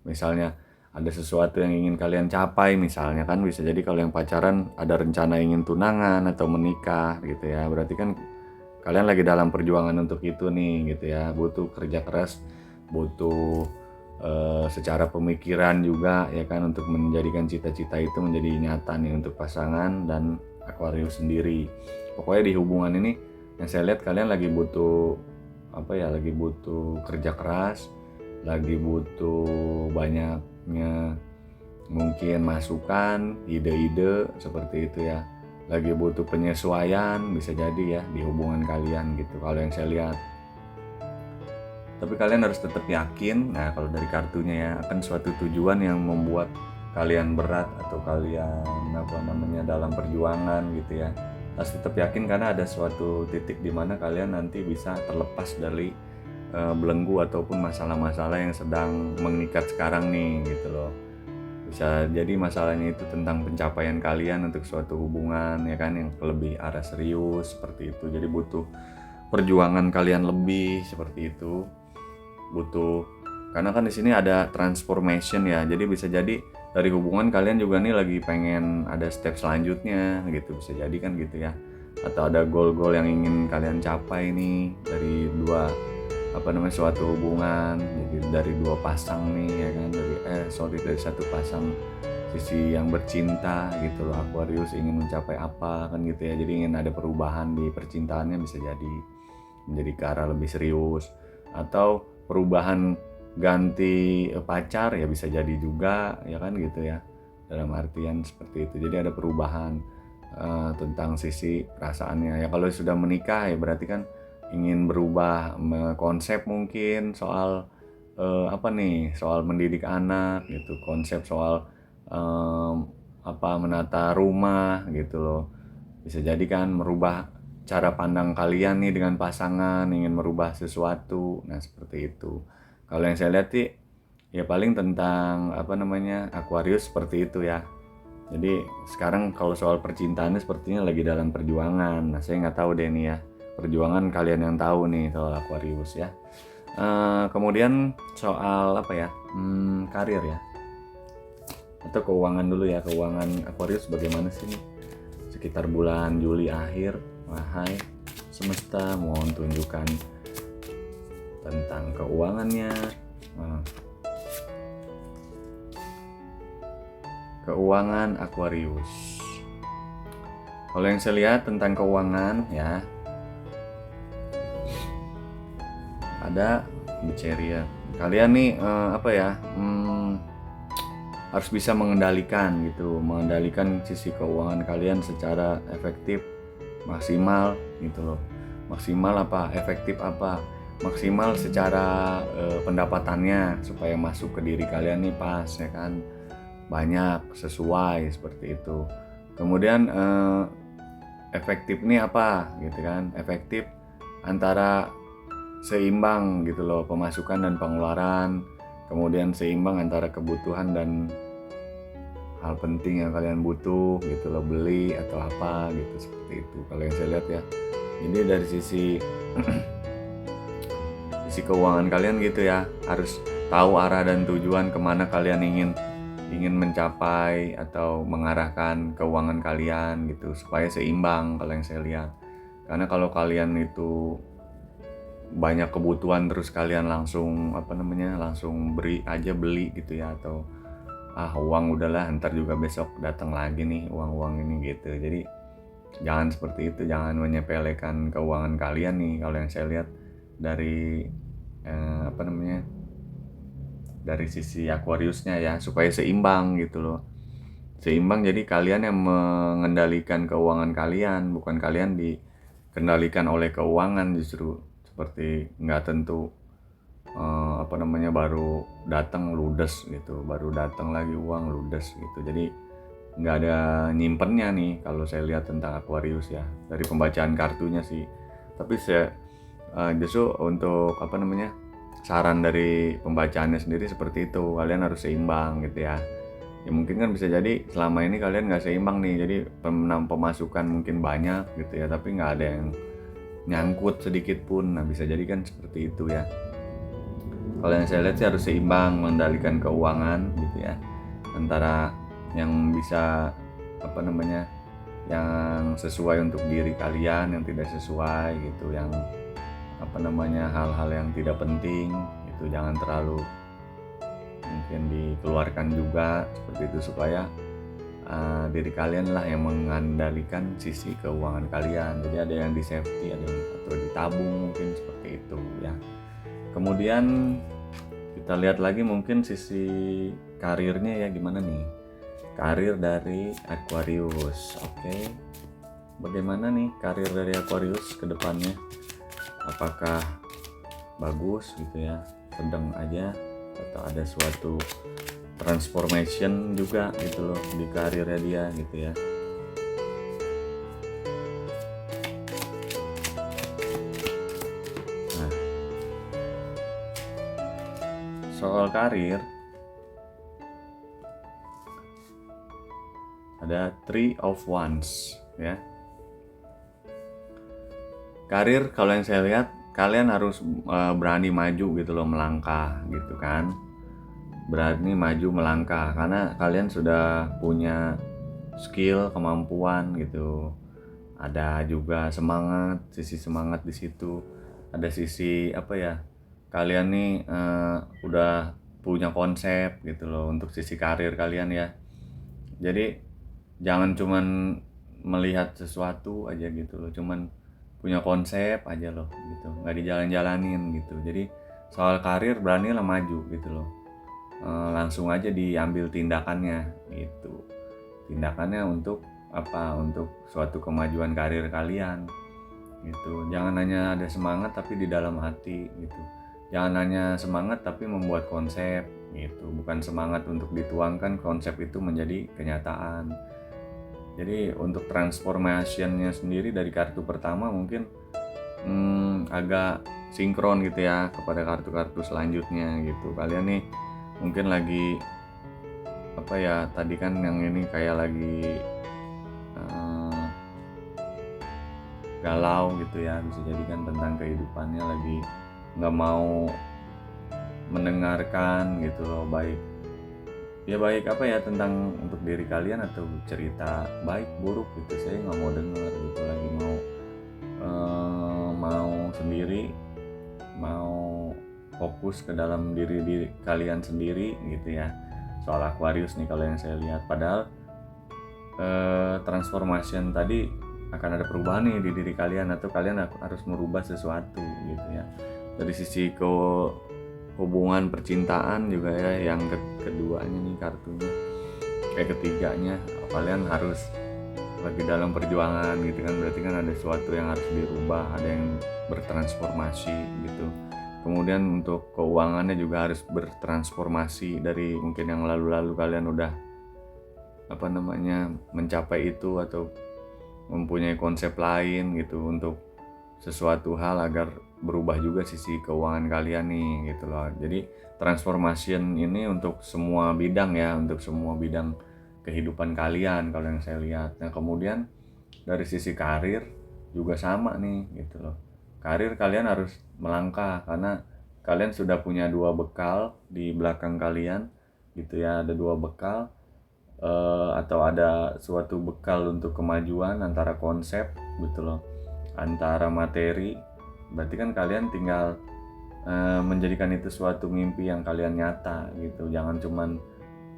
Misalnya ada sesuatu yang ingin kalian capai, misalnya kan bisa jadi kalau yang pacaran ada rencana ingin tunangan atau menikah gitu ya, berarti kan kalian lagi dalam perjuangan untuk itu nih gitu ya. Butuh kerja keras, butuh secara pemikiran juga ya kan, untuk menjadikan cita-cita itu menjadi nyata nih untuk pasangan dan Aquarius sendiri. Pokoknya di hubungan ini yang saya lihat kalian lagi butuh lagi butuh kerja keras, lagi butuh banyaknya mungkin masukan, ide-ide seperti itu ya. Lagi butuh penyesuaian, bisa jadi ya di hubungan kalian gitu kalau yang saya lihat. Tapi kalian harus tetap yakin, nah kalau dari kartunya ya, akan suatu tujuan yang membuat kalian berat atau kalian dalam perjuangan gitu ya, harus tetap yakin karena ada suatu titik di mana kalian nanti bisa terlepas dari belenggu ataupun masalah-masalah yang sedang mengikat sekarang nih gitu loh. Bisa jadi masalahnya itu tentang pencapaian kalian untuk suatu hubungan ya kan, yang lebih arah serius seperti itu. Jadi butuh perjuangan kalian lebih seperti itu. Butuh, karena kan di sini ada transformation ya. Jadi bisa jadi dari hubungan kalian juga nih lagi pengen ada step selanjutnya gitu, bisa jadi kan gitu ya. Atau ada goal-goal yang ingin kalian capai nih dari suatu hubungan, jadi dari dua pasang nih ya kan, dari satu pasang sisi yang bercinta gitu loh. Aquarius ingin mencapai apa kan gitu ya, jadi ingin ada perubahan di percintaannya, bisa jadi menjadi ke arah lebih serius, atau perubahan ganti pacar ya bisa jadi juga ya kan gitu ya, dalam artian seperti itu. Jadi ada perubahan tentang sisi perasaannya ya. Kalau sudah menikah ya berarti kan ingin berubah konsep mungkin soal soal mendidik anak gitu, konsep soal menata rumah gitu loh. Bisa jadi kan merubah cara pandang kalian nih dengan pasangan, ingin merubah sesuatu. Nah, seperti itu. Kalau yang saya lihat sih ya paling tentang Aquarius seperti itu ya. Jadi sekarang kalau soal percintaannya sepertinya lagi dalam perjuangan. Nah, saya nggak tahu deh nih ya, perjuangan kalian yang tahu nih soal Aquarius ya. Kemudian soal karir ya, atau keuangan dulu ya. Keuangan Aquarius bagaimana sih nih sekitar bulan Juli akhir? Wahai semesta, mohon tunjukkan tentang keuangannya. Keuangan Aquarius. Kalau yang saya lihat tentang keuangan ya, ada bicara kalian nih harus bisa mengendalikan sisi keuangan kalian secara efektif, maksimal gitu loh. Maksimal efektif maksimal secara pendapatannya supaya masuk ke diri kalian nih pas ya kan, banyak sesuai seperti itu. Kemudian efektif nih gitu kan, efektif antara seimbang gitu loh pemasukan dan pengeluaran, kemudian seimbang antara kebutuhan dan hal penting yang kalian butuh gitu loh, beli atau apa gitu, seperti itu kalau yang saya lihat ya. Jadi dari sisi keuangan kalian gitu ya, harus tahu arah dan tujuan kemana kalian ingin mencapai atau mengarahkan keuangan kalian gitu supaya seimbang kalau yang saya lihat. Karena kalau kalian itu banyak kebutuhan terus kalian langsung beli gitu ya, atau uang udahlah ntar juga besok datang lagi nih uang ini gitu. Jadi jangan seperti itu, jangan menyepelekan keuangan kalian nih kalau yang saya lihat dari dari sisi Aquariusnya ya, supaya seimbang gitu loh. Seimbang, jadi kalian yang mengendalikan keuangan kalian, bukan kalian dikendalikan oleh keuangan justru. Seperti nggak tentu baru datang ludes gitu, baru datang lagi uang ludes gitu. Jadi nggak ada nyimpennya nih kalau saya lihat tentang Aquarius ya, dari pembacaan kartunya sih. Tapi saya justru untuk saran dari pembacaannya sendiri seperti itu, kalian harus seimbang gitu ya. Ya mungkin kan bisa jadi selama ini kalian nggak seimbang nih, jadi pemasukan mungkin banyak gitu ya, tapi nggak ada yang nyangkut sedikit pun. Nah, bisa jadi kan seperti itu ya. Kalau yang saya lihat sih harus seimbang, mengendalikan keuangan gitu ya, antara yang bisa yang sesuai untuk diri kalian, yang tidak sesuai gitu, yang hal-hal yang tidak penting itu jangan terlalu mungkin dikeluarkan juga seperti itu, supaya diri kalian lah yang mengendalikan sisi keuangan kalian. Jadi ada yang di safety, ada yang atau ditabung mungkin seperti itu ya. Kemudian kita lihat lagi mungkin sisi karirnya ya, gimana nih karir dari Aquarius. Oke. Bagaimana nih karir dari Aquarius ke depannya? Apakah bagus gitu ya, sedang aja, atau ada suatu transformation juga gitu loh di karirnya dia gitu ya. Nah, soal karir ada three of wands ya. Karir kalau yang saya lihat kalian harus berani maju gitu loh, melangkah gitu kan. Berani maju melangkah karena kalian sudah punya skill, kemampuan gitu. Ada juga semangat, sisi semangat di situ. Ada sisi apa ya? Kalian nih udah punya konsep gitu loh untuk sisi karir kalian ya. Jadi jangan cuman melihat sesuatu aja gitu loh, cuman punya konsep aja loh gitu, nggak dijalan-jalanin gitu. Jadi soal karir beranilah maju gitu loh. Langsung aja diambil tindakannya gitu. Tindakannya untuk apa? Untuk suatu kemajuan karir kalian gitu. Jangan hanya ada semangat tapi di dalam hati gitu. Jangan hanya semangat tapi membuat konsep gitu. Bukan semangat untuk dituangkan, konsep itu menjadi kenyataan. Jadi untuk transformationnya sendiri dari kartu pertama mungkin agak sinkron gitu ya kepada kartu-kartu selanjutnya gitu. Kalian nih mungkin lagi apa ya, tadi kan yang ini kayak lagi galau gitu ya, bisa jadi kan tentang kehidupannya, lagi nggak mau mendengarkan gitu loh, baik apa ya tentang untuk diri kalian atau cerita baik buruk gitu, saya nggak mau dengar gitu, lagi mau sendiri, mau fokus ke dalam diri kalian sendiri gitu ya. Soal Aquarius nih kalau yang saya lihat, padahal transformation tadi akan ada perubahan nih di diri kalian, atau kalian harus merubah sesuatu gitu ya. Dari sisi hubungan percintaan juga ya, yang keduanya nih kartunya, ketiganya kalian harus lagi dalam perjuangan gitu kan, berarti kan ada sesuatu yang harus dirubah, ada yang bertransformasi gitu. Kemudian untuk keuangannya juga harus bertransformasi dari mungkin yang lalu-lalu kalian udah mencapai itu atau mempunyai konsep lain gitu untuk sesuatu hal agar berubah juga sisi keuangan kalian nih gitu loh. Jadi transformation ini untuk semua bidang ya, untuk semua bidang kehidupan kalian kalau yang saya lihat. Nah kemudian dari sisi karir juga sama nih gitu loh. Karir kalian harus melangkah karena kalian sudah punya dua bekal di belakang kalian gitu ya, ada dua bekal atau ada suatu bekal untuk kemajuan antara konsep gitu loh, antara materi. Berarti kan kalian tinggal menjadikan itu suatu mimpi yang kalian nyata gitu. Jangan cuman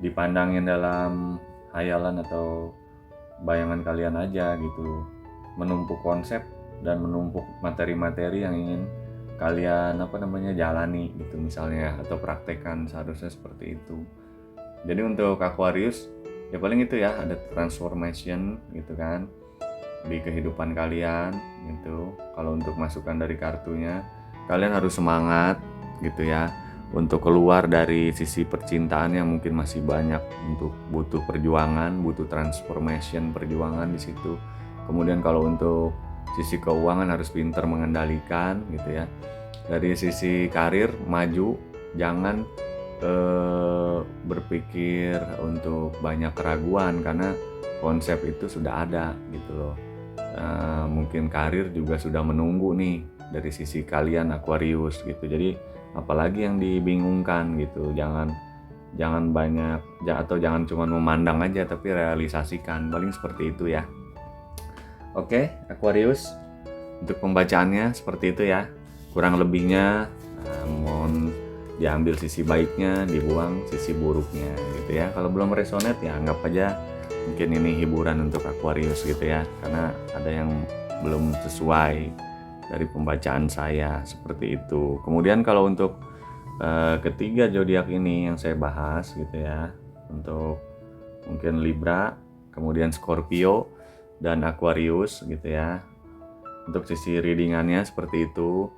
dipandangin dalam hayalan atau bayangan kalian aja gitu, menumpuk konsep dan menumpuk materi-materi yang ingin kalian jalani gitu misalnya, atau praktekkan, seharusnya seperti itu. Jadi untuk Aquarius ya paling itu ya, ada transformation gitu kan di kehidupan kalian gitu. Kalau untuk masukan dari kartunya, kalian harus semangat gitu ya untuk keluar dari sisi percintaan yang mungkin masih banyak, untuk butuh perjuangan, butuh transformation, perjuangan di situ. Kemudian kalau untuk sisi keuangan harus pintar mengendalikan gitu ya. Dari sisi karir maju, jangan berpikir untuk banyak keraguan karena konsep itu sudah ada gitu loh. Mungkin karir juga sudah menunggu nih dari sisi kalian Aquarius gitu. Jadi apalagi yang dibingungkan gitu, jangan banyak atau jangan cuma memandang aja tapi realisasikan, paling seperti itu ya. Oke Aquarius, untuk pembacaannya seperti itu ya, kurang lebihnya mohon diambil sisi baiknya, dibuang sisi buruknya gitu ya. Kalau belum resonate ya anggap aja mungkin ini hiburan untuk Aquarius gitu ya, karena ada yang belum sesuai dari pembacaan saya seperti itu. Kemudian kalau untuk ketiga zodiak ini yang saya bahas gitu ya, untuk mungkin Libra, kemudian Scorpio dan Aquarius gitu ya. Untuk sisi readingannya seperti itu.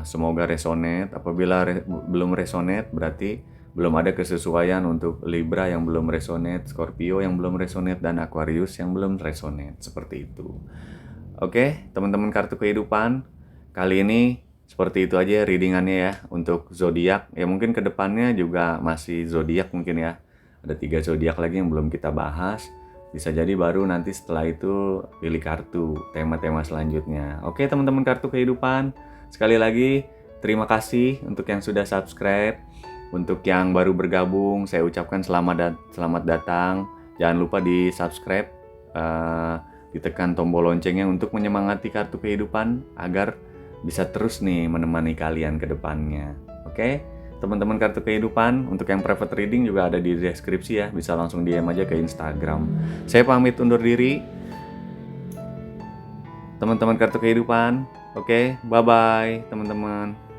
Semoga resonate. Apabila belum resonate berarti belum ada kesesuaian untuk Libra yang belum resonate, Scorpio yang belum resonate, dan Aquarius yang belum resonate, seperti itu. Oke, teman-teman kartu kehidupan, kali ini seperti itu aja readingannya ya untuk zodiak. Ya mungkin kedepannya juga masih zodiak mungkin ya. Ada 3 zodiak lagi yang belum kita bahas. Bisa jadi baru nanti setelah itu pilih kartu tema-tema selanjutnya. Oke teman-teman kartu kehidupan, sekali lagi terima kasih untuk yang sudah subscribe. Untuk yang baru bergabung, saya ucapkan selamat datang. Jangan lupa di subscribe, ditekan tombol loncengnya untuk menyemangati kartu kehidupan agar bisa terus nih menemani kalian ke depannya. Oke, teman-teman kartu kehidupan, untuk yang private reading juga ada di deskripsi ya, bisa langsung DM aja ke Instagram. Saya pamit undur diri, teman-teman kartu kehidupan. Oke, bye-bye teman-teman.